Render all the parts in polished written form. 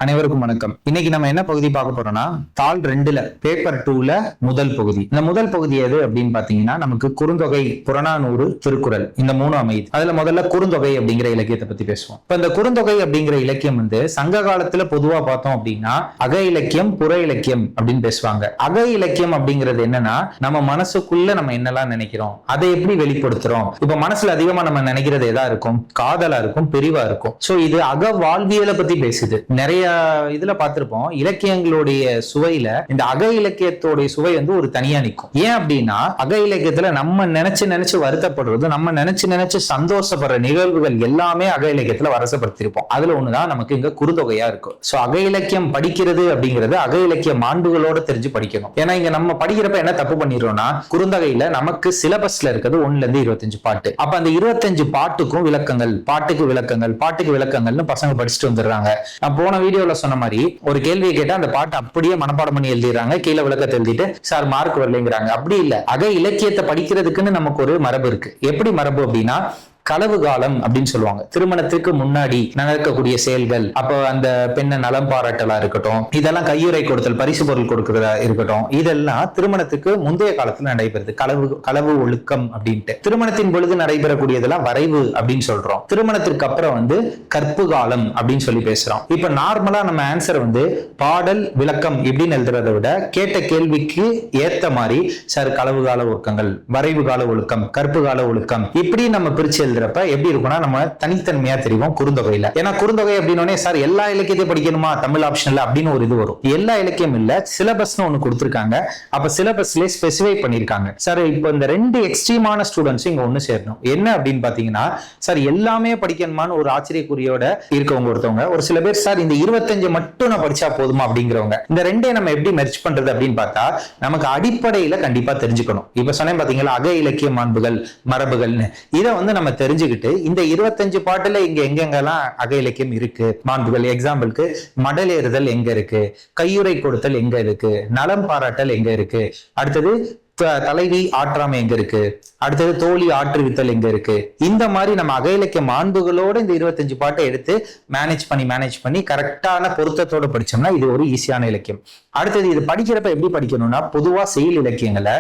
அனைவருக்கும் வணக்கம். இன்னைக்கு நம்ம என்ன பகுதி பார்க்க போறோம்னா, தாள் 2ல பேப்பர் 2ல முதல் பகுதி. இந்த முதல் பகுதி எது அப்படின்னு பாத்தீங்கன்னா, நமக்கு குறுந்தொகை, புறநானூறு, திருக்குறள் இந்த 3 அமையுது. அதுல முதல்ல குறுந்தொகை அப்படிங்கிற இலக்கியத்தை பத்தி பேசுவோம். இப்ப இந்த குறுந்தொகை அப்படிங்கிற இலக்கியம் சங்க காலத்துல பொதுவா பார்த்தோம் அப்படின்னா அக இலக்கியம், புற இலக்கியம் அப்படின்னு பேசுவாங்க. அக இலக்கியம் அப்படிங்கிறது என்னன்னா, நம்ம மனசுக்குள்ள நம்ம என்னெல்லாம் நினைக்கிறோம், அதை எப்படி வெளிப்படுத்துறோம். இப்ப மனசுல அதிகமா நம்ம நினைக்கிறது எதா இருக்கும், காதலா இருக்கும், பிரிவா இருக்கும். சோ இது அக வாழ்வியலை பத்தி பேசுது. நிறைய இதுல பார்த்திருப்போம், இலக்கியங்களுடைய சுவையில இந்த அக இலக்கியத்தோடைய சுவை ஒரு தனியா நிற்கும். ஏன் அப்படின்னா, அக இலக்கியத்துல நம்ம நினைச்சு வருத்தப்படுறது, நம்ம நினைச்சு சந்தோஷப்படுற நிகழ்வுகள் எல்லாமே அக இலக்கியத்துல வரசப்படுத்திருப்போம். அதுல ஒண்ணுதான் நமக்கு இங்க குறுந்தொகையா இருக்கும். சோ அக இலக்கியம் படிக்கிறது அப்படிங்கிறது அக இலக்கிய மாண்புகளோட தெரிஞ்சு படிக்கணும். ஏன்னா இங்க நம்ம படிக்கிறப்ப என்ன தப்பு பண்ணிடுறோம்னா, குறுந்தொகையில நமக்கு சிலபஸ்ல இருக்கிறது 1ல இருந்து 25 பாட்டு. அப்ப அந்த 25 பாட்டுக்கும் விளக்கங்கள், பாட்டுக்கு விளக்கங்கள்னு பசங்க படிச்சுட்டு வந்துடுறாங்க. நான் போன வீடியோல சொன்ன மாதிரி ஒரு கேள்வியை கேட்டா அந்த பாட்டு அப்படியே மனப்பாடம் பண்ணி எழுதிடுறாங்க, கீழே விளக்கத்தை எழுதிட்டு சார் மார்க் வரலைங்கிறாங்க. அப்படி இல்ல, அக இலக்கியத்தை படிக்கிறதுக்குன்னு நமக்கு ஒரு மரபு இருக்கு. எப்படி மரபு அப்படின்னா, களவு காலம் அப்படின்னு சொல்லுவாங்க. திருமணத்துக்கு முன்னாடி நடக்கக்கூடிய செயல்கள், அப்ப அந்த பெண்ணை நலம் பாராட்டலா இருக்கட்டும், இதெல்லாம் கையுறை கொடுத்தல், பரிசு பொருள் கொடுக்கிறதா இருக்கட்டும், இதெல்லாம் திருமணத்துக்கு முந்தைய காலத்துல நடைபெறுது. களவு ஒழுக்கம் அப்படின்ட்டு. திருமணத்தின் பொழுது நடைபெறக்கூடியதெல்லாம் வரைவு அப்படின்னு சொல்றோம். திருமணத்திற்கு அப்புறம் கற்பு காலம் அப்படின்னு சொல்லி பேசுறோம். இப்ப நார்மலா நம்ம ஆன்சர் பாடல் விளக்கம் இப்படின்னு எழுதுறதை விட, கேட்ட கேள்விக்கு ஏத்த மாதிரி சார் களவு கால ஒழுக்கங்கள், வரைவு கால ஒழுக்கம், கற்பு கால ஒழுக்கம் இப்படி நம்ம பிரிச்சு எப்படி இருக்கும்னா, நம்ம தனித்தன்மையா தெரியும் குறுந்தொகையில. ஏன்னா குறுந்தொகை அப்படின்னே சார் எல்லா இலக்கியத்தையும் படிக்கணுமா தமிழ் ஆப்ஷன்ல அப்படின்னு ஒரு இது வரும். எல்லா இலக்கியம் இல்ல, சிலபஸ்னு ஒண்ணு கொடுத்திருக்காங்க. அப்ப சிலபஸ்ல ஸ்பெசிஃபை பண்ணிருக்காங்க. சார் இப்ப இந்த 2 எக்ஸ்ட்ரீமான ஸ்டூடெண்ட்ஸ் இங்க ஒண்ணு சேரணும். என்ன அப்படின்னு பாத்தீங்கன்னா, சார் எல்லாமே படிக்கணுமான்னு ஒரு ஆச்சரியக்குறியோட இருக்கவங்க ஒருத்தவங்க. ஒரு சில பேர் சார் இந்த 25 மட்டும் நான் படிச்சா போதுமா அப்படிங்கிறவங்க. இந்த 2 நம்ம எப்படி மெர்ஜ் பண்றது அப்படின்னு பார்த்தா, நமக்கு அடிப்படையில கண்டிப்பா தெரிஞ்சுக்கணும். இப்ப சொன்னேன் பாத்தீங்களா, அக இலக்கிய மாண்புகள், மரபுகள்னு. இதை நம்ம தெரிஞ்சுக்கிட்டு இந்த 25 பாட்டுல இங்க எங்கெங்கெல்லாம் அக இலக்கியம் இருக்கு, மாண்புகள், எக்ஸாம்பிளுக்கு மடலேறுதல் எங்க இருக்கு, கையுறை கொடுத்தல் எங்க இருக்கு, நலம் பாராட்டல் எங்க இருக்கு, அடுத்தது தலைவி ஆற்றாமை எங்க இருக்கு, அடுத்தது தோழி ஆற்றுவித்தல் எங்க இருக்கு. இந்த மாதிரி நம்ம அக இலக்கிய மாண்புகளோட இந்த 25 பாட்டை எடுத்து மேனேஜ் பண்ணி கரெக்டான பொருத்தத்தோட படிச்சோம்னா இது ஒரு ஈஸியான இலக்கியம். அடுத்தது இது படிக்கிறப்ப எப்படி படிக்கணும்னா, பொதுவா செயல் இலக்கியங்களை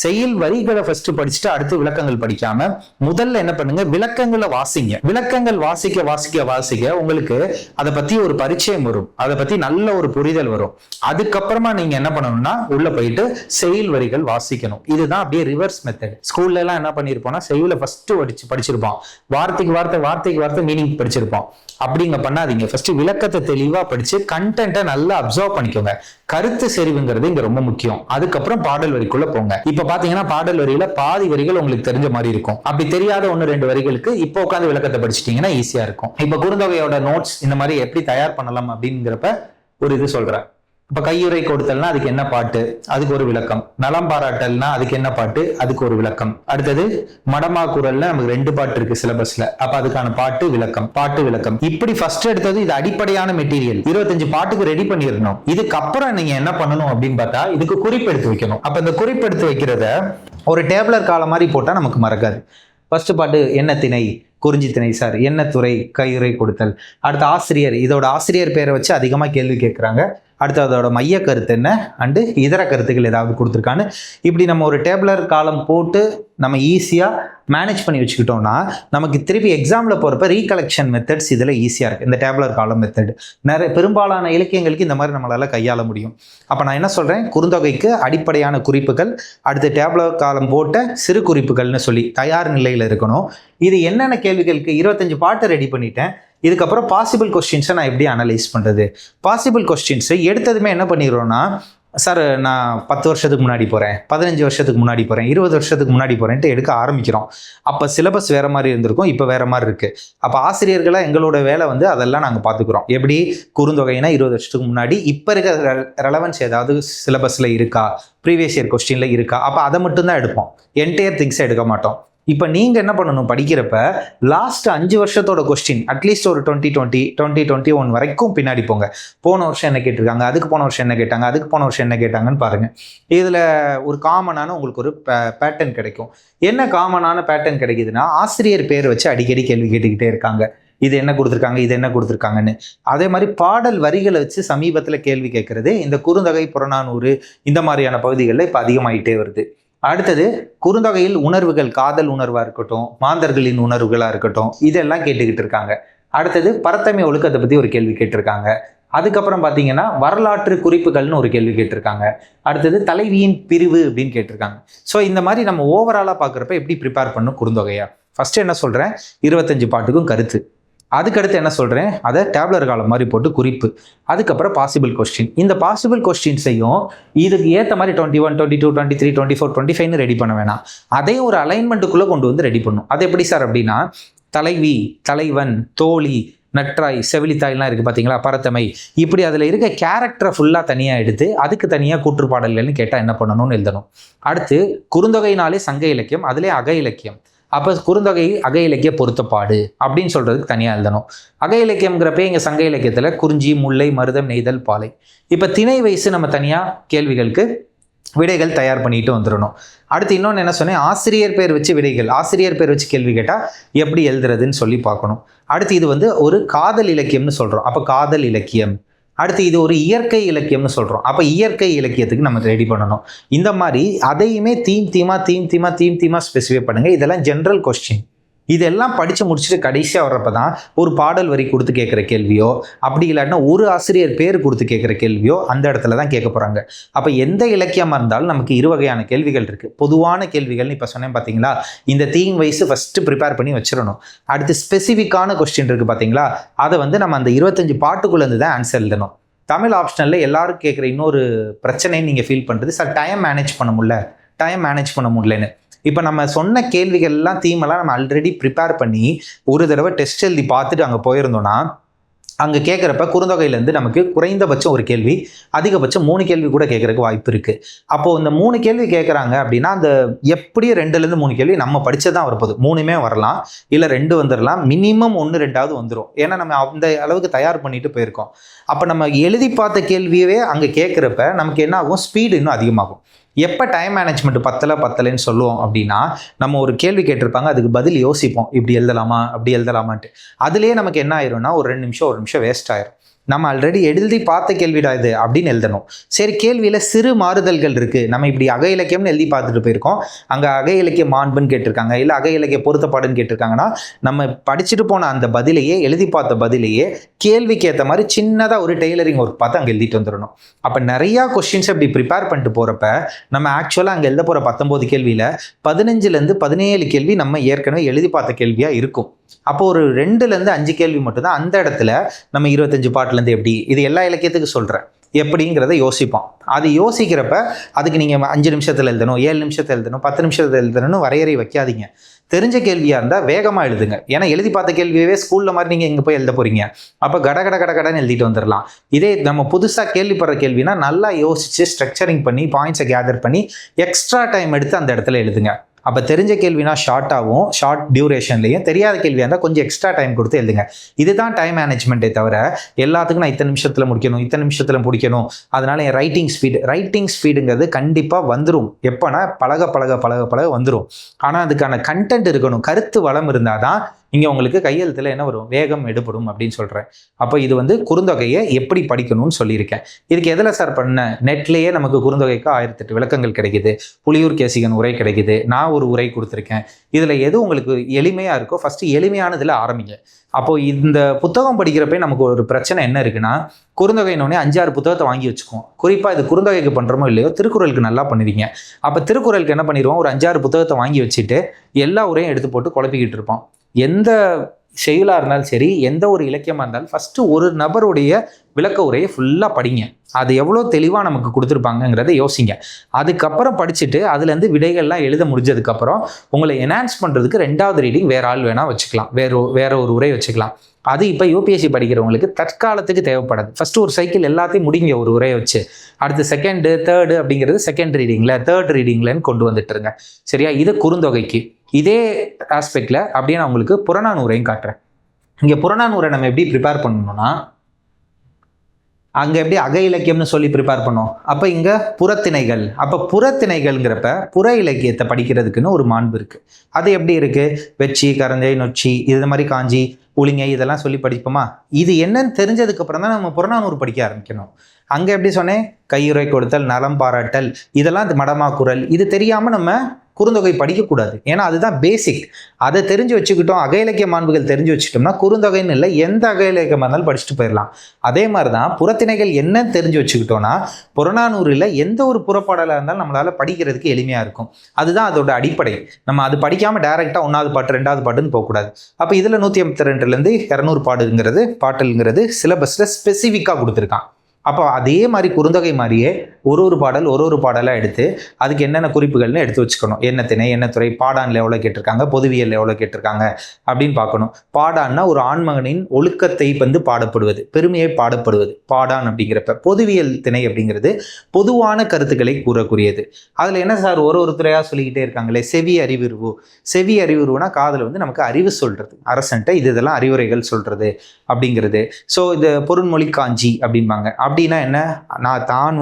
செயல் வரிகளை ஃபர்ஸ்ட் படிச்சுட்டு அடுத்து விளக்கங்கள் படிக்காம முதல்ல என்ன பண்ணுங்க, விளக்கங்களை வாசிங்க. விளக்கங்கள் வாசிக்க உங்களுக்கு அதை பத்தி ஒரு பரிச்சயம் வரும், அதை பத்தி நல்ல ஒரு புரிதல் வரும். அதுக்கப்புறமா நீங்க என்ன பண்ணணும்னா உள்ள போயிட்டு செயல் வரிகள் வாசிக்கணும். இதுதான் அப்படியே ரிவர்ஸ் மெத்தட். ஸ்கூல்ல எல்லாம் என்ன பண்ணிருப்போம்னா, செய்யுள ஃபர்ஸ்ட் படிச்சிருப்போம், வார்த்தைக்கு வார்த்தை மீனிங் படிச்சிருப்போம். அப்படிங்க பண்ணாதீங்க. ஃபர்ஸ்ட் விளக்கத்தை தெளிவா படிச்சு கண்டென்ட்டை நல்லா அப்சர்வ் பண்ணிக்கோங்க. கருத்து செறிவுங்கிறது இங்க ரொம்ப முக்கியம். அதுக்கப்புறம் பாடல் வரிக்குள்ள போங்க. இப்ப பாத்தீங்கன்னா பாடல் வரியில பாதி வரிகள் உங்களுக்கு தெரிஞ்ச மாதிரி இருக்கும். அப்படி தெரியாத 1-2 வரிகளுக்கு இப்ப உட்காந்து விளக்கத்தை படிச்சிட்டீங்கன்னா ஈஸியா இருக்கும். இப்ப குறுந்தொகையோட நோட்ஸ் இந்த மாதிரி எப்படி தயார் பண்ணலாம் அப்படிங்கிறப்ப ஒரு இது சொல்றேன். இப்ப கையுறை கொடுத்தல்னா அதுக்கு என்ன பாட்டு, அதுக்கு ஒரு விளக்கம். நலம் பாராட்டல்னா அதுக்கு என்ன பாட்டு, அதுக்கு ஒரு விளக்கம். அடுத்தது மடமா குரல்ல நமக்கு 2 பாட்டு இருக்கு சிலபஸ்ல, அப்ப அதுக்கான பாட்டு விளக்கம். இப்படி ஃபர்ஸ்ட் எடுத்தது இது அடிப்படையான மெட்டீரியல். 25 பாட்டுக்கு ரெடி பண்ணிடணும். இதுக்கப்புறம் நீங்க என்ன பண்ணணும் அப்படின்னு பார்த்தா, இதுக்கு குறிப்பெடுத்து வைக்கணும். அப்ப இந்த குறிப்பெடுத்து வைக்கிறத ஒரு டேபிளர் காலம் மாதிரி போட்டா நமக்கு மறக்காது. ஃபர்ஸ்ட் பாட்டு என்ன திணை, குறிஞ்சி திணை சார், என்ன துறை, கையுறை கொடுத்தல். அடுத்த ஆசிரியர், இதோட ஆசிரியர் பேரை வச்சு அதிகமா கேள்வி கேட்கிறாங்க. அடுத்து அதோட மைய கருத்து என்ன, அண்டு இதர கருத்துக்கள் ஏதாவது கொடுத்துருக்கான்னு இப்படி நம்ம ஒரு டேபிளர் காலம் போட்டு நம்ம ஈஸியாக மேனேஜ் பண்ணி வச்சுக்கிட்டோம்னா, நமக்கு திருப்பி எக்ஸாமில் போகிறப்ப ரீகலெக்ஷன் மெத்தட்ஸ் இதில் ஈஸியாக இருக்குது. இந்த டேபிளர் காலம் மெத்தட் பெரும்பாலான இலக்கியங்களுக்கு இந்த மாதிரி நம்மளால் கையாள முடியும். அப்போ நான் என்ன சொல்கிறேன், குறுந்தொகைக்கு அடிப்படையான குறிப்புகள், அடுத்து டேபிளர் காலம் போட்ட சிறு குறிப்புகள்னு சொல்லி தயார் நிலையில் இருக்கணும். இது என்னென்ன கேள்விகளுக்கு 25 பாட்டை ரெடி பண்ணிட்டேன். இதுக்கப்புறம் பாசிபிள் கொஸ்டின்ஸை நான் எப்படி அனலைஸ் பண்ணுறது. பாசிபிள் கொஸ்டின்ஸை எடுத்ததுமே என்ன பண்ணிடுறோன்னா, சார் நான் 10 வருஷத்துக்கு முன்னாடி போகிறேன், 15 வருஷத்துக்கு முன்னாடி போகிறேன், 20 வருஷத்துக்கு முன்னாடி போகிறேன்ட்டு எடுக்க ஆரம்பிக்கிறோம். அப்போ சிலபஸ் வேறு மாதிரி இருந்திருக்கும், இப்போ வேறு மாதிரி இருக்குது. அப்போ ஆசிரியர்களாக எங்களோட வேலை அதெல்லாம் நாங்கள் பார்த்துக்குறோம். எப்படி குறுந்தொகைனா 20 வருஷத்துக்கு முன்னாடி இப்போ இருக்க ரெலவன்ஸ் ஏதாவது சிலபஸில் இருக்கா, ப்ரீவியஸ் இயர் கொஸ்டினில் இருக்கா, அப்போ அதை மட்டும்தான் எடுப்போம். என்டையர் திங்ஸை எடுக்க மாட்டோம். இப்போ நீங்க என்ன பண்ணணும், படிக்கிறப்ப லாஸ்ட் 5 வருஷத்தோட கொஸ்டின் அட்லீஸ்ட் ஒரு 2020 2021 வரைக்கும் பின்னாடி போங்க. போன வருஷம் என்ன கேட்டிருக்காங்க, அதுக்கு போன வருஷம் என்ன கேட்டாங்க, அதுக்கு போன வருஷம் என்ன கேட்டாங்கன்னு பாருங்க. இதுல ஒரு காமனான உங்களுக்கு ஒரு பேட்டர்ன் கிடைக்கும். என்ன காமனான பேட்டர்ன் கிடைக்குதுன்னா, ஆசிரியர் பேர் வச்சு அடிக்கடி கேள்வி கேட்டுக்கிட்டே இருக்காங்க. இது என்ன கொடுத்துருக்காங்க, இது என்ன கொடுத்துருக்காங்கன்னு. அதே மாதிரி பாடல் வரிகளை வச்சு சமீபத்தில் கேள்வி கேட்கறது இந்த குறுந்தொகை, புறநானூறு இந்த மாதிரியான பகுதிகளில் இப்போ அதிகமாயிட்டே வருது. அடுத்தது குறுந்தொகையில் உணர்வுகள், காதல் உணர்வா இருக்கட்டும், மாந்தர்களின் உணர்வுகளா இருக்கட்டும், இதெல்லாம் கேட்டுக்கிட்டு இருக்காங்க. அடுத்தது பரத்தமை ஒழுக்கத்தை பத்தி ஒரு கேள்வி கேட்டிருக்காங்க. அதுக்கப்புறம் பாத்தீங்கன்னா வரலாற்று குறிப்புகள்னு ஒரு கேள்வி கேட்டிருக்காங்க. அடுத்தது தலைவியின் பிரிவு அப்படின்னு கேட்டிருக்காங்க. ஸோ இந்த மாதிரி நம்ம ஓவராலா பாக்குறப்ப எப்படி ப்ரிப்பேர் பண்ணும் குறுந்தொகையா, ஃபர்ஸ்ட் என்ன சொல்றேன், 25 பாட்டுக்கும் கருத்து. அதுக்கடுத்து என்ன சொல்றேன், அதை டேப்லர் காலம் மாதிரி போட்டு குறிப்பு. அதுக்கப்புறம் பாசிபிள் கொஸ்டின். இந்த பாசிபிள் கொஸ்டின்ஸையும் இதுக்கு ஏற்ற மாதிரி 21, 22, 23, 24, 25 ரெடி பண்ண வேணாம். அதையும் ஒரு அலைன்மெண்ட்டுக்குள்ள கொண்டு வந்து ரெடி பண்ணும். அது எப்படி சார் அப்படின்னா, தலைவி, தலைவன், தோழி, நற்றாய், செவிலித்தாய்லாம் இருக்கு பார்த்தீங்களா, பரத்தமை, இப்படி அதில் இருக்க கேரக்டரை ஃபுல்லாக தனியாக எடுத்து அதுக்கு தனியாக கூற்றுப்பாடல்கள்னு கேட்டால் என்ன பண்ணணும்னு எழுதணும். அடுத்து குறுந்தொகைனாலே சங்க இலக்கியம், அதிலே அக இலக்கியம். அப்போ குறுந்தொகை அக இலக்கிய பொருத்தப்பாடு அப்படின்னு சொல்றதுக்கு தனியாக எழுதணும். அக இலக்கியம்ங்கிறப்ப இங்கே சங்க இலக்கியத்தில் குறிஞ்சி, முல்லை, மருதம், நெய்தல், பாலை. இப்போ திணை வயசு நம்ம தனியாக கேள்விகளுக்கு விடைகள் தயார் பண்ணிட்டு வந்துடணும். அடுத்து இன்னொன்று என்ன சொன்னேன், ஆசிரியர் பேர் வச்சு விடைகள், ஆசிரியர் பேர் வச்சு கேள்வி கேட்டால் எப்படி எழுதுறதுன்னு சொல்லி பார்க்கணும். அடுத்து இது ஒரு காதல் இலக்கியம்னு சொல்கிறோம், அப்போ காதல் இலக்கியம். அடுத்து இது ஒரு இயற்கை இலக்கியம்னு சொல்கிறோம், அப்போ இயற்கை இலக்கியத்துக்கு நம்ம ரெடி பண்ணணும். இந்த மாதிரி அதையுமே தீமா ஸ்பெசிஃபை பண்ணுங்க. இதெல்லாம் ஜென்ரல் கொஸ்டின். இதெல்லாம் படித்து முடிச்சுட்டு கடைசியாக வர்றப்ப தான் ஒரு பாடல் வரி கொடுத்து கேட்குற கேள்வியோ, அப்படி இல்லாட்டினா ஒரு ஆசிரியர் பேர் கொடுத்து கேட்குற கேள்வியோ அந்த இடத்துல தான் கேட்க போகிறாங்க. அப்போ எந்த இலக்கியமாக இருந்தாலும் நமக்கு 2 வகையான கேள்விகள் இருக்குது. பொதுவான கேள்விகள்னு இப்போ சொன்னேன் பார்த்தீங்களா, இந்த தீம் வைஸ் ஃபஸ்ட்டு ப்ரிப்பேர் பண்ணி வச்சிடணும். அடுத்து ஸ்பெசிஃபிக்கான கொஸ்டின் இருக்குது பார்த்தீங்களா, அதை நம்ம அந்த 25 பாட்டுக்குள்ளேருந்து தான் ஆன்சர் எழுதணும். தமிழ் ஆப்ஷனலில் எல்லாரும் கேட்குற இன்னொரு பிரச்சனைன்னு நீங்கள் ஃபீல் பண்ணுறது, சார் டைம் மேனேஜ் பண்ண முடியலன்னு. இப்போ நம்ம சொன்ன கேள்விகள்லாம் தீமெல்லாம் நம்ம ஆல்ரெடி ப்ரிப்பேர் பண்ணி ஒரு தடவை டெஸ்ட் எழுதி பார்த்துட்டு அங்கே போயிருந்தோம்னா, அங்கே கேட்குறப்ப குறுந்தொகையிலேருந்து நமக்கு குறைந்தபட்சம் ஒரு கேள்வி, அதிகபட்சம் 3 கேள்வி கூட கேட்குறதுக்கு வாய்ப்பு இருக்குது. அப்போது இந்த 3 கேள்வி கேட்குறாங்க அப்படின்னா, அந்த எப்படியும் 2லேருந்து 3 கேள்வி நம்ம படித்ததான் வரப்போகுது. 3மே வரலாம், இல்லை 2 வந்துடலாம், மினிமம் 1, 2ஆவது வந்துடும். ஏன்னா நம்ம அந்த அளவுக்கு தயார் பண்ணிட்டு போயிருக்கோம். அப்போ நம்ம எழுதி பார்த்த கேள்வியவே அங்கே கேட்குறப்ப நமக்கு என்ன ஆகும், ஸ்பீடு இன்னும் அதிகமாகும். எப்போ டைம் மேனேஜ்மெண்ட் பத்தலைன்னு சொல்லுவோம் அப்படின்னா, நம்ம ஒரு கேள்வி கேட்டிருப்பாங்க, அதுக்கு பதில் யோசிப்போம், இப்படி எழுதலாமா அப்படி எழுதலாமான்ட்டு. அதுலேயே நமக்கு என்ன ஆயிரும்னா, ஒரு 2 நிமிஷம் 1 நிமிஷம் வேஸ்ட் ஆயிரும். நம்ம ஆல்ரெடி எழுதி பார்த்த கேள்விடா இது அப்படின்னு எழுதணும். சரி, கேள்வியில் சிறு மாறுதல்கள் இருக்குது. நம்ம இப்படி அக இலக்கியம்னு எழுதி பார்த்துட்டு போயிருக்கோம், அங்கே அக இலக்கிய மாண்புன்னு கேட்டிருக்காங்க, இல்லை அக இலக்கிய பொருத்தப்பாடுன்னு கேட்டிருக்காங்கன்னா, நம்ம படிச்சுட்டு போன அந்த பதிலையே, எழுதி பார்த்த பதிலையே கேள்விக்கு ஏற்ற மாதிரி சின்னதாக ஒரு டெய்லரிங் ஒர்க் பார்த்து அங்கே எழுதிட்டு வந்துடணும். அப்போ நிறையா கொஸ்டின்ஸ் அப்படி ப்ரிப்பேர் பண்ணிட்டு போகிறப்ப நம்ம ஆக்சுவலாக அங்கே எழுத போகிற 19 கேள்வியில் 15லேருந்து 17 கேள்வி நம்ம ஏற்கனவே எழுதி பார்த்த கேள்வியாக இருக்கும். அப்போ ஒரு 2லேருந்து 5 கேள்வி மட்டும்தான் அந்த இடத்துல நம்ம 25 பாட்டுலேருந்து எப்படி, இது எல்லா இலக்கியத்துக்கும் சொல்கிறேன், எப்படிங்கிறத யோசிப்போம். அது யோசிக்கிறப்ப அதுக்கு நீங்கள் 5 நிமிஷத்தில் எழுதணும், 7 நிமிஷத்தில் எழுதணும், 10 நிமிஷத்தில் எழுதணும்னு வரையறை வைக்காதீங்க. தெரிஞ்ச கேள்வியாக இருந்தால் வேகமாக எழுதுங்க. ஏன்னா எழுதி பார்த்த கேள்வியவே ஸ்கூலில் மாதிரி நீங்கள் எங்கே போய் எழுத போகிறீங்க, அப்போ கடன்னு எழுதிட்டு வந்துடலாம். இதே நம்ம புதுசாக கேள்விப்படுற கேள்வினா நல்லா யோசித்து ஸ்ட்ரக்சரிங் பண்ணி பாயிண்ட்ஸை கேதர் பண்ணி எக்ஸ்ட்ரா டைம் எடுத்து அந்த இடத்துல எழுதுங்க. அப்போ தெரிஞ்ச கேள்வினா ஷார்ட்டாகவும் ஷார்ட் டியூரேஷன்லையும், தெரியாத கேள்வியாக இருந்தால் கொஞ்சம் எக்ஸ்ட்ரா டைம் கொடுத்து எழுதுங்க. இதுதான் டைம் மேனேஜ்மெண்ட்டே தவிர எல்லாத்துக்கும் நான் இத்தனை நிமிஷத்தில் முடிக்கணும், அதனால என் ரைட்டிங் ஸ்பீடுங்கிறது கண்டிப்பாக வந்துடும். எப்போனா பழக வந்துடும். ஆனால் அதுக்கான கண்டென்ட் இருக்கணும், கருத்து வளம் இருந்தால் தான் இங்கே உங்களுக்கு கையெழுத்தில் என்ன வரும், வேகம் எடுப்படும் அப்படின்னு சொல்கிறேன். அப்போ இது குறுந்தொகையை எப்படி படிக்கணும்னு சொல்லியிருக்கேன். இதுக்கு எதில் சார் பண்ண, நெட்லேயே நமக்கு குறுந்தொகைக்கு 1008 விளக்கங்கள் கிடைக்குது, புலியூர் கேசிகன் உரை கிடைக்குது, நான் ஒரு உரை கொடுத்துருக்கேன். இதில் எது உங்களுக்கு எளிமையாக இருக்கோ ஃபஸ்ட்டு எளிமையானதில் ஆரம்பிங்க. அப்போது இந்த புத்தகம் படிக்கிறப்ப நமக்கு ஒரு பிரச்சனை என்ன இருக்குன்னா, குறுந்தொகையினோடனே 5-6 புத்தகத்தை வாங்கி வச்சுக்குவோம். குறிப்பாக இது குறுந்தொகைக்கு பண்ணுறோமோ இல்லையோ, திருக்குறளுக்கு நல்லா பண்ணிடுவீங்க. அப்போ திருக்குறளுக்கு என்ன பண்ணிடுவோம், ஒரு 5-6 புத்தகத்தை வாங்கி வச்சுட்டு எல்லா உரையும் எடுத்து போட்டு குழப்பிக்கிட்டு இருப்போம். எந்த செயலாக இருந்தாலும் சரி, எந்த ஒரு இலக்கியமாக இருந்தாலும் ஃபஸ்ட்டு ஒரு நபருடைய விளக்க உரையை ஃபுல்லாக படிங்க. அது எவ்வளோ தெளிவாக நமக்கு கொடுத்துருப்பாங்கங்கிறத யோசிங்க. அதுக்கப்புறம் படிச்சுட்டு அதுலேருந்து விடைகள்லாம் எழுத முடிஞ்சதுக்கப்புறம் உங்களை என்ஹான்ஸ் பண்ணுறதுக்கு 2வது ரீடிங் வேற ஆள் வேணால் வச்சுக்கலாம், வேற ஒரு உரை வச்சுக்கலாம். அது இப்போ யூபிஎஸ்சி படிக்கிறவங்களுக்கு தற்காலத்துக்கு தேவைப்படாது. ஃபஸ்ட்டு ஒரு சைக்கிள் எல்லாத்தையும் முடிங்க ஒரு உரையை வச்சு, அடுத்து 2nd 3rd அப்படிங்கிறது 2nd ரீடிங்கில் 3rd ரீடிங்லன்னு கொண்டு வந்துட்டுருங்க. சரியா? இது குறுந்தொகைக்கு. இதே ஆஸ்பெக்டில் அப்படியே நான் உங்களுக்கு புறநானூரையும் காட்டுறேன். இங்கே புறநானூரை நம்ம எப்படி ப்ரிப்பேர் பண்ணணும்னா, அங்க எப்படி அக இலக்கியம்னு சொல்லி ப்ரிப்பேர் பண்ணோம். அப்ப இங்க புறத்திணைகள். அப்ப புறத்திணைகள்ங்கிறப்ப புற இலக்கியத்தை படிக்கிறதுக்குன்னு ஒரு மாண்பு இருக்கு. அது எப்படி இருக்கு? வெச்சி, கரந்தை, நொச்சி, இது மாதிரி காஞ்சி, புளிங்கை இதெல்லாம் சொல்லி படிப்போமா? இது என்னன்னு தெரிஞ்சதுக்கு அப்புறம் தான் நம்ம புறநானூறு படிக்க ஆரம்பிக்கணும். அங்க எப்படி சொன்னேன்? கையுறை கொடுத்தல், நலம் பாராட்டல், இதெல்லாம் மடமா குரல், இது தெரியாம நம்ம குறுந்தொகை படிக்கக்கூடாது. ஏன்னா அதுதான் பேசிக். அதை தெரிஞ்சு வச்சுக்கிட்டோம், அக இலக்கிய மாண்புகள் தெரிஞ்சு வச்சுட்டோம்னா குறுந்தொகைன்னு இல்லை, எந்த அக இலக்கியமாக இருந்தாலும் படிச்சுட்டு போயிடலாம். அதே மாதிரி தான் புறத்திணைகள் என்னன்னு தெரிஞ்சு வச்சுக்கிட்டோம்னா புறநானூறுல எந்த ஒரு புறப்பாடலாக இருந்தாலும் நம்மளால படிக்கிறதுக்கு எளிமையாக இருக்கும். அதுதான் அதோட அடிப்படை. நம்ம அது படிக்காமல் டைரெக்டாக 1வது பாட்டு 2வது பாட்டுன்னு போகக்கூடாது. அப்போ இதில் 182லேருந்து 200 பாடுங்கிறது பாட்டல்ங்கிறது சிலபஸில் ஸ்பெசிஃபிக்காக கொடுத்துருக்கான். அப்போ அதே மாதிரி குறுந்தொகை மாதிரியே ஒரு பாடலாக எடுத்து அதுக்கு என்னென்ன குறிப்புகள்னு எடுத்து வச்சுக்கணும். என்ன திணை, என்ன துறை, பாடான்ல எவ்வளோ கேட்டிருக்காங்க, பொதுவியல் எவ்வளோ கேட்டிருக்காங்க அப்படின்னு பார்க்கணும். பாடான்னா ஒரு ஆண்மகனின் ஒழுக்கத்தை பாடப்படுவது, பெருமையை பாடப்படுவது பாடான் அப்படிங்கிறப்ப. பொதுவியல் திணை அப்படிங்கிறது பொதுவான கருத்துக்களை கூறக்கூடியது. அதில் என்ன சார் ஒரு துறையாக சொல்லிக்கிட்டே இருக்காங்களே, செவி அறிவுருவு. செவி அறிவுருவுனா காதில் நமக்கு அறிவு சொல்றது, அரசன்ட்ட இதெல்லாம் அறிவுரைகள் சொல்றது அப்படிங்கிறது. ஸோ இது பொருண்மொழி காஞ்சி அப்படிம்பாங்க. அப்படின்னா என்ன? நான் தான்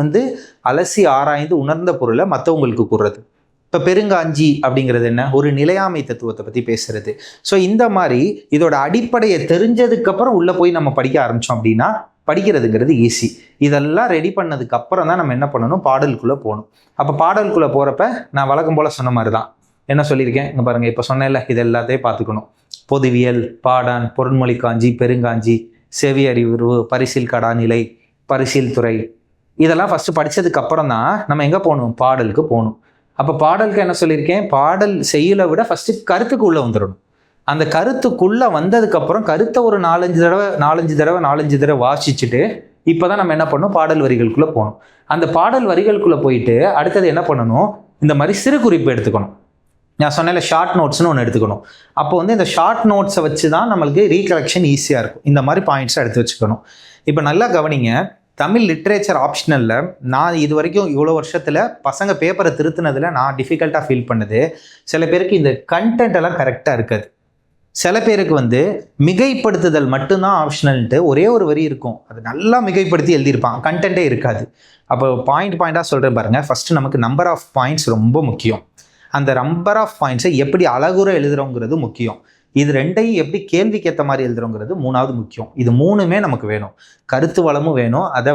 அலசி ஆராய்ந்து உணர்ந்த பொருளை மற்றவங்களுக்கு கூறுறது. இப்போ பெருங்காஞ்சி அப்படிங்கிறது என்ன? ஒரு நிலையாமை தத்துவத்தை பற்றி பேசுறது. ஸோ இந்த மாதிரி இதோட அடிப்படையை தெரிஞ்சதுக்கப்புறம் உள்ளே போய் நம்ம படிக்க ஆரம்பித்தோம் அப்படின்னா படிக்கிறதுங்கிறது ஈஸி. இதெல்லாம் ரெடி பண்ணதுக்கு அப்புறம் தான் நம்ம என்ன பண்ணணும்? பாடலுக்குள்ளே போகணும். அப்போ பாடலுக்குள்ளே போகிறப்ப நான் வழக்கம் போல் சொன்ன மாதிரி தான் என்ன சொல்லியிருக்கேன் இங்கே பாருங்கள். இப்போ சொன்னேன்ல, இது எல்லாத்தையும் பார்த்துக்கணும். பொதுவியல், பாடான், பொருண்மொழி காஞ்சி, பெருங்காஞ்சி, செவி அறிவுரு, பரிசில் கடாநிலை, பரிசில் துறை, இதெல்லாம் ஃபஸ்ட்டு படித்ததுக்கு அப்புறம் தான் நம்ம எங்கே போகணும்? பாடலுக்கு போகணும். அப்போ பாடலுக்கு என்ன சொல்லியிருக்கேன்? பாடல் செய்யலை விட ஃபஸ்ட்டு கருத்துக்கு உள்ளே வந்துடணும். அந்த கருத்துக்குள்ளே வந்ததுக்கப்புறம் கருத்தை ஒரு 4-5 தடவை வாசிச்சுட்டு இப்போ தான் நம்ம என்ன பண்ணணும்? பாடல் வரிகளுக்குள்ளே போகணும். அந்த பாடல் வரிகளுக்குள்ளே போயிட்டு அடுத்தது என்ன பண்ணணும்? இந்த மாதிரி சிறு குறிப்பு எடுத்துக்கணும். நான் சொன்னேன்ல, ஷார்ட் நோட்ஸ்னு ஒன்று எடுத்துக்கணும். அப்போ இந்த ஷார்ட் நோட்ஸை வச்சு தான் நம்மளுக்கு ரீகலெக்ஷன் ஈஸியாக இருக்கும். இந்த மாதிரி பாயிண்ட்ஸை எடுத்து வச்சுக்கணும். இப்போ நல்லா கவனிங்க, தமிழ் லிட்ரேச்சர் ஆப்ஷனலில் நான் இது வரைக்கும் இவ்வளோ வருஷத்தில் பசங்க பேப்பரை திருத்தினதில் நான் டிஃபிகல்ட்டாக ஃபீல் பண்ணுது, சில பேருக்கு இந்த கண்டென்ட் எல்லாம் கரெக்டாக இருக்காது. சில பேருக்கு மிகைப்படுத்துதல் மட்டும்தான் ஆப்ஷனல்ன்ட்டு ஒரே ஒரு வரி இருக்கும், அது நல்லா மிகைப்படுத்தி எழுதியிருப்பான், கண்டென்ட்டே இருக்காது. அப்போ பாயிண்டாக சொல்கிறேன் பாருங்கள். ஃபஸ்ட்டு நமக்கு நம்பர் ஆஃப் பாயிண்ட்ஸ் ரொம்ப முக்கியம். அந்த நம்பர் ஆஃப் பாயிண்ட்ஸை எப்படி அழகுற எழுதுறோங்கிறது முக்கியம். இது ரெண்டையும் எப்படி கேள்விக்கு ஏற்ற மாதிரி எழுதுறோங்கிறது 3வது முக்கியம். இது 3மே நமக்கு வேணும். கருத்து வளமும் வேணும், அதை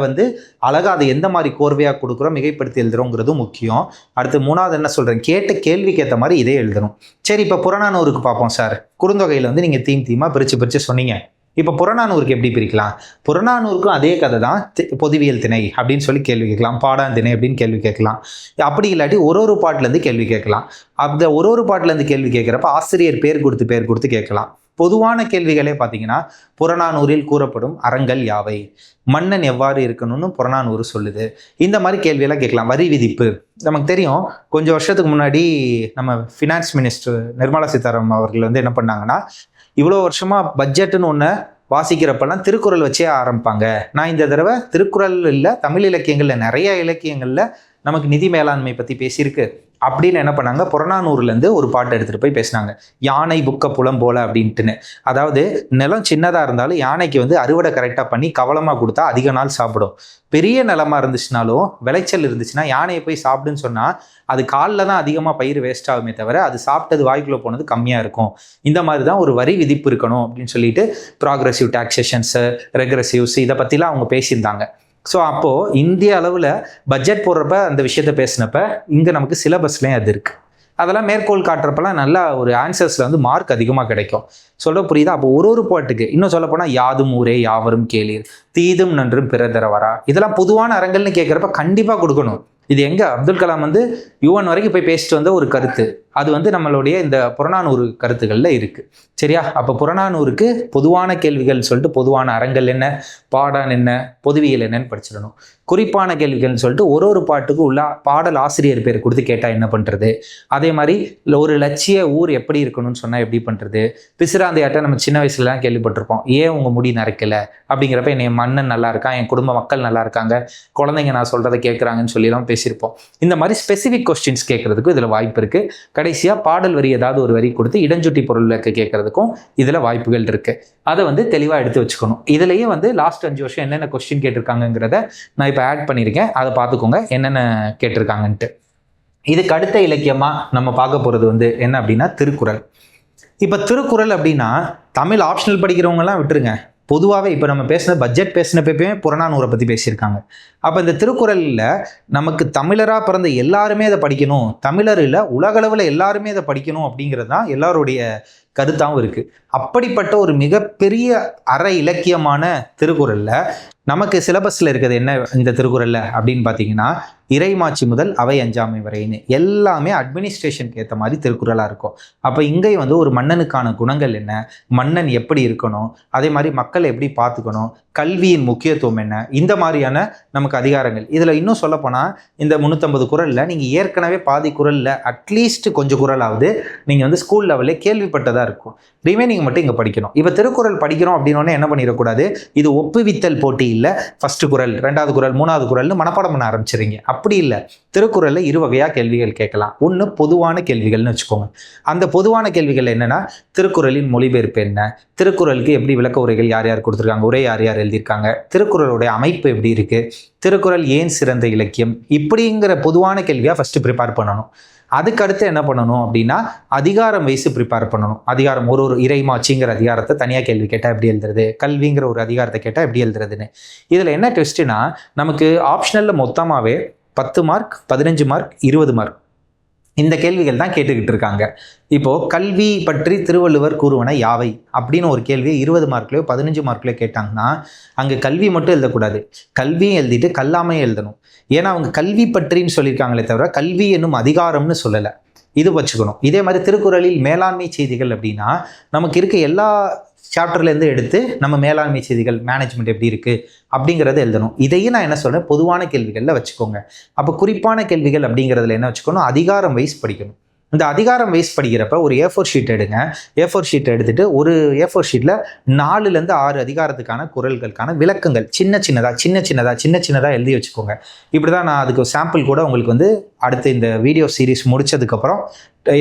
அழகாக அதை எந்த மாதிரி கோர்வையாக கொடுக்குறோம், மிகைப்படுத்தி எழுதுறோங்கிறதும் முக்கியம். அடுத்து 3வது என்ன சொல்கிறேன்? கேட்ட கேள்விக்கு ஏற்ற மாதிரி இதே எழுதணும். சரி, இப்போ புறநானூறுக்கு பார்ப்போம் சார். குறுந்தொகையில் நீங்கள் தீமாக பிரித்து சொன்னீங்க. இப்போ புறநானூறுக்கு எப்படி பிரிக்கலாம்? புறநானூருக்கும் அதே கதை தான். பொதுவியல் திணை அப்படின்னு சொல்லி கேள்வி கேட்கலாம், பாடான் திணை அப்படின்னு கேள்வி கேட்கலாம். அப்படி இல்லாட்டி ஒரு பாட்டிலேருந்து கேள்வி கேட்கலாம். அந்த ஒரு பாட்டிலேருந்து கேள்வி கேட்குறப்ப ஆசிரியர் பேர் கொடுத்து கேட்கலாம். பொதுவான கேள்விகளே பார்த்தீங்கன்னா, புறநானூரில் கூறப்படும் அறங்கள் யாவை, மன்னன் எவ்வாறு இருக்கணும்னு புறநானூறு சொல்லுது, இந்த மாதிரி கேள்வியெல்லாம் கேட்கலாம். வரி விதிப்பு நமக்கு தெரியும். கொஞ்சம் வருஷத்துக்கு முன்னாடி நம்ம ஃபினான்ஸ் மினிஸ்டர் நிர்மலா சீதாராமன் அவர்கள் என்ன பண்ணாங்கன்னா, இவ்வளோ வருஷமாக பட்ஜெட்டுன்னு ஒன்று வாசிக்கிறப்பெல்லாம் திருக்குறள் வச்சே ஆரம்பிப்பாங்க. நான் இந்த தடவை திருக்குறள் இல்லை, தமிழ் இலக்கியங்களில் நிறைய இலக்கியங்களில் நமக்கு நிதி மேலாண்மை பற்றி பேசியிருக்கு அப்படின்னு என்ன பண்ணாங்க, புறநானூறுலேருந்து ஒரு பாட்டு எடுத்துகிட்டு போய் பேசினாங்க. யானை புக்க புலம் போல அப்படின்ட்டுன்னு. அதாவது நிலம் சின்னதாக இருந்தாலும் யானைக்கு அறுவடை கரெக்டாக பண்ணி கவலமாக கொடுத்தா அதிக நாள் சாப்பிடும். பெரிய நிலமாக இருந்துச்சுனாலும் விளைச்சல் இருந்துச்சுன்னா யானையை போய் சாப்பிடுன்னு சொன்னால் அது காலில் தான் அதிகமாக பயிர் வேஸ்ட் ஆகுமே தவிர அது சாப்பிட்டது வாய்க்குள்ளே போனது கம்மியாக இருக்கும். இந்த மாதிரி தான் ஒரு வரி விதிப்பு இருக்கணும் அப்படின்னு சொல்லிட்டு ப்ராக்ரெசிவ் டாக்ஸேஷன்ஸு, ரெக்ரெசிவ்ஸ் இதை பற்றிலாம் அவங்க பேசியிருந்தாங்க. ஸோ அப்போது இந்திய அளவில் பட்ஜெட் போடுறப்ப அந்த விஷயத்த பேசினப்ப இங்கே நமக்கு சிலபஸ்லேயும் அது இருக்குது. அதெல்லாம் மேற்கோள் காட்டுறப்பெல்லாம் நல்லா ஒரு ஆன்சர்ஸில் மார்க் அதிகமாக கிடைக்கும். சொல்ல புரியுதா? அப்போ ஒரு பாட்டுக்கு இன்னும் சொல்ல போனால் யாதும் ஊரே யாவரும் கேளீர், தீதும் நன்றும் பிறதரவரா, இதெல்லாம் பொதுவான அறங்கள்னு கேட்குறப்ப கண்டிப்பாக கொடுக்கணும். இது எங்கே அப்துல் கலாம் யுஎன் வரைக்கும் போய் பேசிட்டு வந்த ஒரு கருத்து. அது நம்மளுடைய இந்த புறநானூறு கருத்துக்களில் இருக்குது. சரியா? அப்போ புறநானூறுக்கு பொதுவான கேள்விகள் சொல்லிட்டு பொதுவான அறங்கள் என்ன, பாடான் என்ன, பொதுவியல் என்னன்னு படிச்சிடணும். குறிப்பான கேள்விகள்னு சொல்லிட்டு ஒரு பாட்டுக்கு உள்ள பாடல் ஆசிரியர் பேர் கொடுத்து கேட்டால் என்ன பண்ணுறது, அதே மாதிரி ஒரு லட்சிய ஊர் எப்படி இருக்கணும்னு சொன்னால் எப்படி பண்ணுறது, பிசிராந்தையாட்ட நம்ம சின்ன வயசுலலாம் கேள்விப்பட்டிருப்போம், ஏன் உங்கள் முடி நரைக்கலை அப்படிங்கிறப்ப என் மன்னன் நல்லா இருக்கான், என் குடும்ப மக்கள் நல்லா இருக்காங்க, குழந்தைங்க நான் சொல்கிறத கேட்குறாங்கன்னு சொல்லிலாம் பேசியிருப்போம். இந்த மாதிரி ஸ்பெசிஃபிக் கொஸ்டின்ஸ் கேட்குறதுக்கு இதில் வாய்ப்பு இருக்குது. கடைசியா பாடல் வரி ஏதாவது ஒரு வரி கொடுத்து இடஞ்சுட்டி பொருள் விளக்கு கேட்கறதுக்கும் இதுல வாய்ப்புகள் இருக்கு. அதை வந்து தெளிவா எடுத்து வச்சுக்கணும். இதுலயே வந்து லாஸ்ட் 5 வருஷம் என்னென்ன கொஸ்டின் கேட்டிருக்காங்கிறத நான் இப்போ ஆட் பண்ணியிருக்கேன். அதை பார்த்துக்கோங்க என்னென்ன கேட்டிருக்காங்கன்ட்டு. இதுக்கு அடுத்த இலக்கியமா நம்ம பார்க்க போறது வந்து என்ன அப்படின்னா திருக்குறள். இப்ப திருக்குறள் அப்படின்னா தமிழ் ஆப்ஷனல் படிக்கிறவங்கலாம் விட்டுருங்க, பொதுவாகவே இப்போ நம்ம பேசின பட்ஜெட் பேசினப்பவே புறநானூரை பற்றி பேசியிருக்காங்க. அப்போ இந்த திருக்குறளில் நமக்கு தமிழராக பிறந்த எல்லாருமே அதை படிக்கணும், தமிழரில் உலகளவில் எல்லாருமே அதை படிக்கணும் அப்படிங்கிறது தான் எல்லாருடைய கருத்தாகவும் இருக்குது. அப்படிப்பட்ட ஒரு மிகப்பெரிய அற இலக்கியமான திருக்குறளில் நமக்கு சிலபஸில் இருக்கிறது என்ன இந்த திருக்குறளில் அப்படின்னு பார்த்தீங்கன்னா, இறைமாட்சி முதல் அவை அஞ்சாமை வரைன்னு எல்லாமே அட்மினிஸ்ட்ரேஷனுக்கு ஏற்ற மாதிரி திருக்குறளாக இருக்கும். அப்போ இங்கே வந்து ஒரு மன்னனுக்கான குணங்கள் என்ன, மன்னன் எப்படி இருக்கணும், அதே மாதிரி மக்களை எப்படி பார்த்துக்கணும், கல்வியின் முக்கியத்துவம் என்ன, இந்த மாதிரியான நமக்கு அதிகாரங்கள். இதில் இன்னும் சொல்லப்போனால் இந்த 350 குறளில் நீங்கள் ஏற்கனவே பாதி குறளில் அட்லீஸ்ட் கொஞ்சம் குறளாவது நீங்கள் வந்து ஸ்கூல் லெவலில் கேள்விப்பட்டதாக இருக்கும். ரிமைனிங் மட்டும் இங்கே படிக்கணும். இப்போ திருக்குறள் படிக்கிறோம் அப்படின்னோடனே என்ன பண்ணிடக்கூடாது, இது ஒப்புவித்தல் போட்டி இல்லை, ஃபர்ஸ்ட் குறள் 2வது குறள் 3வது குறள்னு மனப்பாடம் பண்ண ஆரம்பிச்சிருங்க. அப்படி இல்லை. திருக்குறளில் 2 வகையாக கேள்விகள் கேட்கலாம். ஒன்று பொதுவான கேள்விகள்னு வச்சுக்கோங்க. அந்த பொதுவான கேள்விகள் என்னென்னா, திருக்குறளின் மொழிபெயர்ப்பு என்ன, திருக்குறளுக்கு எப்படி விளக்க உரைகள் யார் யார் கொடுத்துருக்காங்க, உரை யார் யார் எழுதியிருக்காங்க, திருக்குறளுடைய அமைப்பு எப்படி இருக்கு, திருக்குறள் ஏன் சிறந்த இலக்கியம், இப்படிங்கிற பொதுவான கேள்வியாக ஃபர்ஸ்ட் ப்ரிப்பேர் பண்ணணும். அதுக்கடுத்து என்ன பண்ணணும் அப்படின்னா, அதிகாரம் வைஸ் ப்ரிப்பேர் பண்ணணும். அதிகாரம் ஒரு இறைமாட்சிங்கிற அதிகாரத்தை தனியாக கேள்வி கேட்டால் எப்படி எழுதுறது, கல்விங்கிற ஒரு அதிகாரத்தை கேட்டால் எப்படி எழுதுறதுன்னு. இதில் என்ன ட்விஸ்ட்னா, நமக்கு ஆப்ஷனலில் மொத்தமாகவே 10 மார்க் 15 மார்க் 20 மார்க் இந்த கேள்விகள் தான் கேட்டுக்கிட்டு இருக்காங்க. இப்போ கல்வி பற்றி திருவள்ளுவர் கூறுவன யாவை அப்படின்னு ஒரு கேள்வியை 20 மார்க்லையோ 15 மார்க்லையோ கேட்டாங்கன்னா, அங்கே கல்வி மட்டும் எழுதக்கூடாது, கல்வியும் எழுதிட்டு கல்லாமையும் எழுதணும். ஏன்னா அவங்க கல்வி பற்றின்னு சொல்லியிருக்காங்களே தவிர கல்வி என்னும் அதிகாரம்னு சொல்லலை. இது வச்சுக்கணும். இதே மாதிரி திருக்குறளில் மேலாண்மை செய்திகள் அப்படின்னா, நமக்கு இருக்க எல்லா சாப்டர்லேருந்து எடுத்து நம்ம மேலாண்மை செய்திகள் மேனேஜ்மெண்ட் எப்படி இருக்குது அப்படிங்கிறத எழுதணும். இதையும் நான் என்ன சொல்கிறேன், பொதுவான கேள்விகளில் வச்சுக்கோங்க. அப்போ குறிப்பான கேள்விகள் அப்படிங்கிறதுல என்ன வச்சுக்கணும், அதிகாரம் வைஸ் படிக்கணும். இந்த அதிகாரம் வைஸ் படிக்கிறப்ப ஒரு A4 ஷீட் எடுங்க. A4 ஷீட் எடுத்துட்டு ஒரு A4 ஷீட்டில் 4லேருந்து 6 அதிகாரத்துக்கான குறள்களுக்கான விளக்கங்கள் சின்ன சின்னதாக எழுதி வச்சுக்கோங்க. இப்படி தான் நான் அதுக்கு சாம்பிள் கூட உங்களுக்கு வந்து அடுத்து இந்த வீடியோ சீரிஸ் முடிச்சதுக்கப்புறம்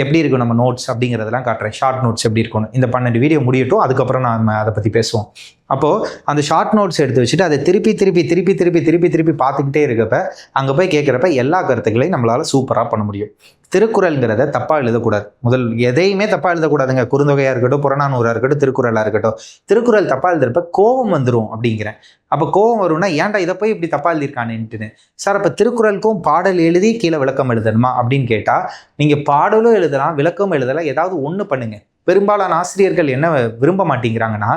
எப்படி இருக்கும் நம்ம நோட்ஸ் அப்படிங்கிறதெல்லாம் காட்டுறேன். ஷார்ட் நோட்ஸ் எப்படி இருக்கணும், இந்த 12 வீடியோ முடியட்டும், அதுக்கப்புறம் நம்ம அதை பற்றி பேசுவோம். அப்போது அந்த ஷார்ட் நோட்ஸ் எடுத்து வச்சுட்டு அதை திருப்பி பார்த்துக்கிட்டே இருக்கப்ப அங்கே போய் கேட்குறப்ப எல்லா கருத்துக்களையும் நம்மளால் சூப்பராக பண்ண முடியும். திருக்குறள்ங்கிறத தப்பாக எழுதக்கூடாது. முதல் எதையுமே தப்பாக எழுதக்கூடாதுங்க. குறுந்தொகையாக இருக்கட்டும், புறநானூறாக இருக்கட்டும், திருக்குறளாக இருக்கட்டும். திருக்குறள் தப்பாக எழுதுறப்ப கோபம் வந்துடும் அப்படிங்கிறேன். அப்போ கோபம் வரும்னா, ஏன்டா இதை போய் இப்படி தப்பாக எழுதியிருக்கானுன்ட்டுன்னு. சார் அப்போ திருக்குறளுக்கும் பாடல் எழுதி கீழே விளக்கம் எழுதணுமா அப்படின்னு கேட்டால், நீங்கள் பாடலும் எழுதலாம் விளக்கம் எழுதலாம், ஏதாவது ஒன்று பண்ணுங்க. பெரும்பாலான ஆசிரியர்கள் என்ன விரும்ப மாட்டேங்கிறாங்கன்னா,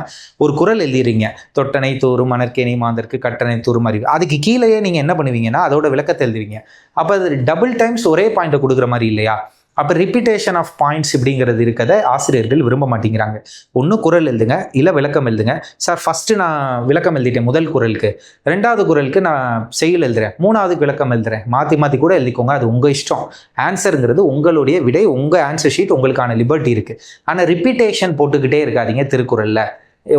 ஒரு குறள் எழுதிறீங்க, தொட்டனை தூரும் மணற்கேணி மாந்தற்கு கட்டணை தூரும் அறிவு, அதுக்கு கீழேயே நீங்கள் என்ன பண்ணுவீங்கன்னா அதோட விளக்கத்தை எழுதுவீங்க. அப்போ அது டபுள் டைம்ஸ் ஒரே பாயிண்ட்டை கொடுக்குற மாதிரி இல்லையா? அப்போ ரிப்பீட்டேஷன் ஆஃப் பாயிண்ட்ஸ் இப்படிங்கிறது இருக்கிறத ஆசிரியர்கள் விரும்ப மாட்டேங்கிறாங்க. ஒன்று குறள் எழுதுங்க, இல்லை விளக்கம் எழுதுங்க. சார் ஃபஸ்ட்டு நான் விளக்கம் எழுதிட்டேன் முதல் குறளுக்கு, 2வது குறளுக்கு நான் செய்யுள் எழுதுறேன், 3வது விளக்கம் எழுதுறேன், மாற்றி கூட எழுதிக்கோங்க, அது உங்கள் இஷ்டம். ஆன்சருங்கிறது உங்களுடைய விடை, உங்கள் ஆன்சர் ஷீட், உங்களுக்கான லிபர்ட்டி இருக்குது. ஆனால் ரிப்பீட்டேஷன் போட்டுக்கிட்டே இருக்காதீங்க திருக்குறளில்.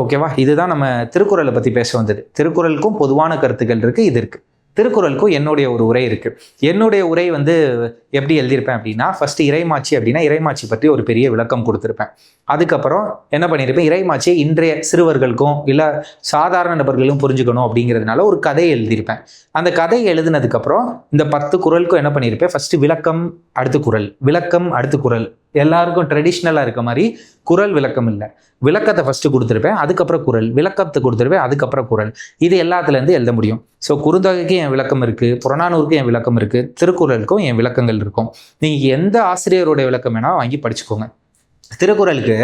ஓகேவா? இதுதான் நம்ம திருக்குறளை பற்றி பேச வந்தது. திருக்குறளுக்கும் பொதுவான கருத்துக்கள் இருக்குது, இது இருக்குது. திருக்குறளுக்கும் என்னுடைய ஒரு உரை இருக்குது. என்னுடைய உரை வந்து எப்படி எழுதியிருப்பேன் அப்படின்னா, ஃபர்ஸ்ட் இறைமாட்சி அப்படின்னா இறைமாட்சி பற்றி ஒரு பெரிய விளக்கம் கொடுத்துருப்பேன். அதுக்கப்புறம் என்ன பண்ணியிருப்பேன், இறைமாட்சியை இன்றைய சிறுவர்களுக்கும் இல்லை சாதாரண நபர்களும் புரிஞ்சுக்கணும் அப்படிங்கிறதுனால ஒரு கதையை எழுதியிருப்பேன். அந்த கதை எழுதினதுக்கப்புறம் இந்த 10 குறளுக்கும் என்ன பண்ணியிருப்பேன், ஃபர்ஸ்ட் விளக்கம் அடுத்து குறள், விளக்கம் அடுத்து குறள். எல்லாருக்கும் ட்ரெடிஷ்னலாக இருக்க மாதிரி குறள் விளக்கம் இல்லை, விளக்கத்தை ஃபர்ஸ்ட் கொடுத்துருப்பேன், அதுக்கப்புறம் குறள், விளக்கத்தை கொடுத்துருப்பேன், அதுக்கப்புறம் குறள். இது எல்லாத்துலேருந்து எழுத முடியும். ஸோ குறுந்தொகைக்கு என் விளக்கம் இருக்குது, புறநானூறுக்கும் என் விளக்கம் இருக்குது, திருக்குறளுக்கும் என் விளக்கங்கள் இருக்கும். நீங்கள் எந்த ஆசிரியருடைய விளக்கம் வேணால் வாங்கி படிச்சுக்கோங்க. திருக்குறளுக்கு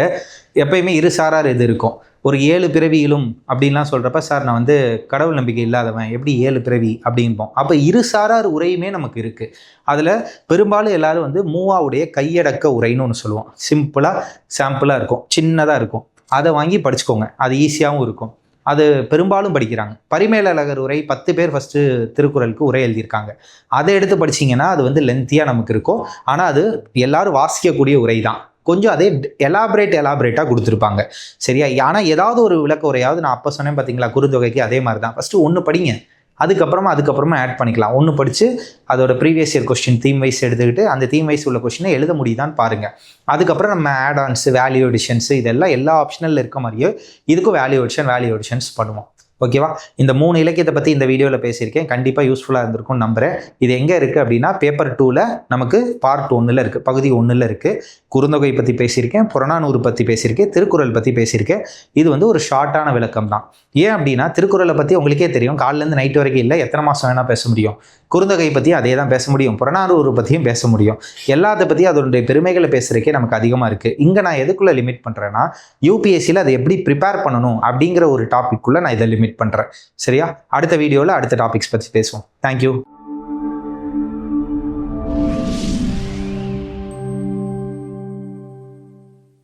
எப்பயுமே இருசாரார் இது இருக்கும். ஒரு 7 பிறவியிலும் அப்படின்லாம் சொல்கிறப்ப, சார் நான் வந்து கடவுள் நம்பிக்கை இல்லாதவன், எப்படி 7 பிறவி அப்படின்போம். அப்போ இருசாரார் உரையுமே நமக்கு இருக்குது. அதில் பெரும்பாலும் எல்லாரும் வந்து மூவாவுடைய கையடக்க உரைன்னு ஒன்று சொல்லுவோம். சிம்பிளாக சாம்பிளாக இருக்கும், சின்னதாக இருக்கும். அதை வாங்கி படிச்சுக்கோங்க, அது ஈஸியாகவும் இருக்கும். அது பெரும்பாலும் படிக்கிறாங்க. பரிமேலழகர் உரை 10 பேர் ஃபஸ்ட்டு திருக்குறளுக்கு உரை எழுதியிருக்காங்க. அதை எடுத்து படிச்சிங்கன்னா அது வந்து லென்த்தியாக நமக்கு இருக்கும். ஆனால் அது எல்லாரும் வாசிக்கக்கூடிய உரை தான். கொஞ்சம் அதே எலாபரேட்டாக கொடுத்துருப்பாங்க. சரியா? ஆனால் ஏதாவது ஒரு விளக்க உரையாவது, நான் அப்போ சொன்னேன் பார்த்தீங்களா, குறுந்தொகைக்கு அதே மாதிரி தான். ஃபஸ்ட்டு ஒன்று படிங்க, அதுக்கப்புறமா ஆட் பண்ணிக்கலாம். ஒன்று படித்து அதோட previous year question theme wise எடுத்துக்கிட்டு அந்த தீம் வைஸ் உள்ள கொஸ்டினை எழுத முடியுதான்னு பாருங்கள். அதுக்கப்புறம் நம்ம ஆட் ஆன்ஸு, வேல்யூ அடிஷன்ஸு இதெல்லாம் எல்லா ஆப்ஷனலில் இருக்க மாதிரியே இதுக்கும் வேல்யூ அடிஷன்ஸ் பண்ணுவோம். ஓகேவா? இந்த 3 இலக்கியத்தை பற்றி இந்த வீடியோவில் பேசியிருக்கேன். கண்டிப்பாக யூஸ்ஃபுல்லாக இருந்திருக்கும் நம்புறேன். இது எங்கே இருக்குது அப்படின்னா பேப்பர் 2ல் நமக்கு பார்ட் 1ல் இருக்குது, பகுதி 1ல் இருக்குது. குறுந்தொகை பற்றி பேசியிருக்கேன், புறநானூறு பற்றி பேசியிருக்கேன், திருக்குறள் பற்றி பேசியிருக்கேன். இது வந்து ஒரு ஷார்ட்டான விளக்கம் தான். ஏன் அப்படின்னா திருக்குறளை பற்றி உங்களுக்கே தெரியும், காலிலேருந்து நைட் வரைக்கும் இல்லை, எத்தனை மாதம் வேணால் பேச முடியும். குறுந்தொகை பற்றியும் அதே தான் பேச முடியும், புறநானூறு பற்றியும் பேச முடியும். எல்லாத்தை பற்றியும் அதனுடைய பெருமைகளை பேசுகிறதுக்கே நமக்கு அதிகமாக இருக்குது. இங்கே நான் எதுக்குள்ளே லிமிட் பண்ணுறேன்னா யூபிஎஸ்சியில் அதை எப்படி ப்ரிப்பேர் பண்ணணும் அப்படிங்கிற ஒரு டாபிக்குள்ளே நான் இதை லிமிட் பண்ணுறேன். சரியா? அடுத்த வீடியோவில் அடுத்த டாபிக்ஸ் பற்றி பேசுவோம். தேங்க்யூ.